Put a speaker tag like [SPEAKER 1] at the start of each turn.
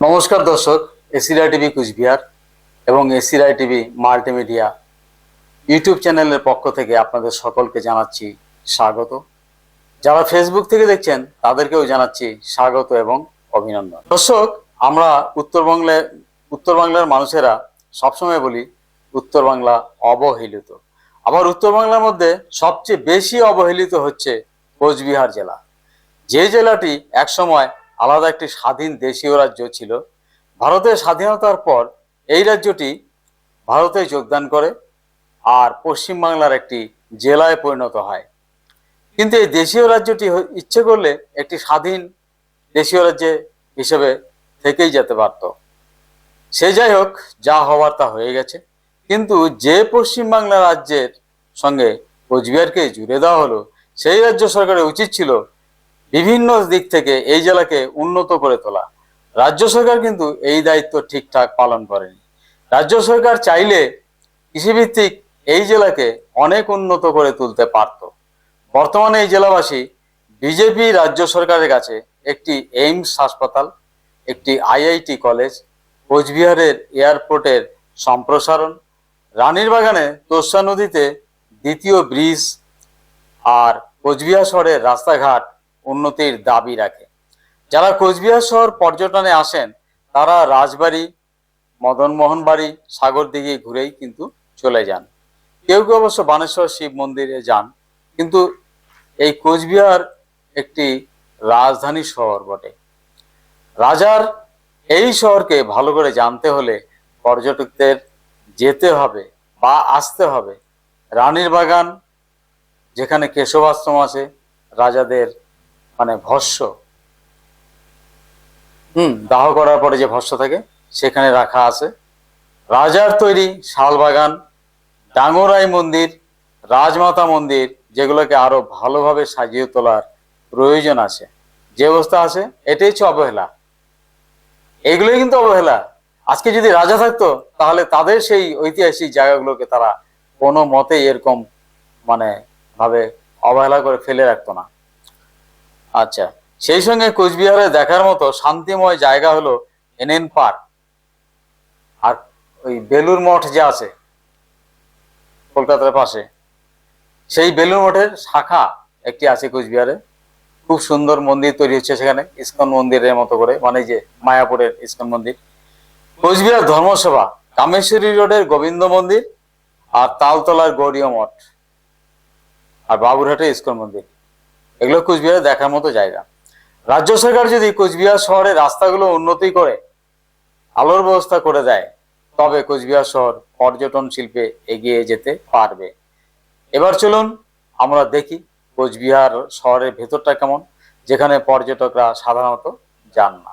[SPEAKER 1] নমস্কার দর্শক, এসিরাই টিভি কুচবিহার এবং এসিরাই টিভি মাল্টিমিডিয়া ইউটিউব চ্যানেলের পক্ষ থেকে আপনাদের সকলকে জানাচ্ছি স্বাগত। যারা ফেসবুক থেকে দেখছেন তাদেরকেও জানাচ্ছি স্বাগত এবং অভিনন্দন। দর্শক, আমরা উত্তরবাংলার মানুষেরা সবসময় বলি উত্তর বাংলা অবহেলিত। আবার উত্তর বাংলার মধ্যে সবচেয়ে বেশি অবহেলিত হচ্ছে কোচবিহার জেলা। যে জেলাটি একসময় আলাদা একটি স্বাধীন দেশীয় রাজ্য ছিল। ভারতের স্বাধীনতার পর এই রাজ্যটি ভারতে যোগদান করে আর পশ্চিমবাংলার একটি জেলায় পরিণত হয়। কিন্তু এই দেশীয় রাজ্যটি ইচ্ছে করলে একটি স্বাধীন দেশীয় রাজ্য হিসেবে থেকেই যেতে পারত। সে যাই হোক, যা হওয়ার তা হয়ে গেছে। কিন্তু যে পশ্চিমবাংলা রাজ্যের সঙ্গে কোচবিহারকে জুড়ে দেওয়া হলো, সেই রাজ্য সরকারের উচিত ছিল বিভিন্ন দিক থেকে এই জেলাকে উন্নত করে তোলা। রাজ্য সরকার কিন্তু এই দায়িত্ব ঠিকঠাক পালন করেনি। রাজ্য সরকার চাইলে কৃষিভিত্তিক এই জেলাকে অনেক উন্নত করে তুলতে পারত। বর্তমানে এই জেলাবাসী বিজেপি রাজ্য সরকারের কাছে একটি এইমস হাসপাতাল, একটি আইআইটি কলেজ, কোচবিহারের এয়ারপোর্টের সম্প্রসারণ, রানীর বাগানে তোষা নদীতে দ্বিতীয় ব্রিজ আর কোচবিহার শহরের রাস্তাঘাট উন্নতির দাবি রাখে। যারা কোচবিহার শহর পর্যটনে আসেন তারা রাজবাড়ি, মদনমোহন বাড়ি, সাগরদিঘি ঘুরেই কিন্তু চলে যান। কেউ কেউ অবশ্য বানেশ্বর শিব মন্দিরে যান। কিন্তু এই কোচবিহার একটি রাজধানী শহর বটে। রাজার এই শহরকে ভালো করে জানতে হলে পর্যটকদের যেতে হবে বা আসতে হবে রানীর বাগান, যেখানে কেশব আশ্রম আছে, রাজাদের ভস্য দাহ করার পরে যে ভস্য থাকে সেখানে রাখা আছে, রাজার তৈরি শালবাগান, ডাঙ্গরাই মন্দির, রাজমাতা মন্দির, যেগুলোকে আরো ভালোভাবে সাজিয়ে তোলার প্রয়োজন আছে। যে অবস্থা আছে এটাই হচ্ছে অবহেলা। এইগুলোই কিন্তু অবহেলা। আজকে যদি রাজা থাকতো তাহলে তাদের সেই ঐতিহাসিক জায়গাগুলোকে তারা কোনো মতেই এরকম ভাবে অবহেলা করে ফেলে রাখতো না। আচ্ছা, সেই সঙ্গে কোচবিহারে দেখার মতো শান্তিময় জায়গা হলো এনএন পার্ক আর ওই বেলুর মঠ যে আছে কলকাতার পাশে, সেই বেলুর মঠের শাখা একটি আছে কোচবিহারে। খুব সুন্দর মন্দির তৈরি হচ্ছে সেখানে, ইস্কন মন্দিরের মতো করে, যে মায়াপুরের ইস্কন মন্দির। কোচবিহার ধর্মসভা, কামেশ্বরী রোডের গোবিন্দ মন্দির আর তালতলার গৌরীয় মঠ আর বাবুরহাটের ইস্কন মন্দির, এগুলো কোচবিহারে দেখার মতো জায়গা। রাজ্য সরকার যদি কোচবিহার শহরের রাস্তাগুলো উন্নতি করে আলোর ব্যবস্থা করে দেয় তবে কোচবিহার শহর পর্যটন শিল্পে এগিয়ে যেতে পারবে। এবার চলুন আমরা দেখি কোচবিহার শহরের ভেতরটা কেমন, যেখানে পর্যটকরা সাধারণত যান না।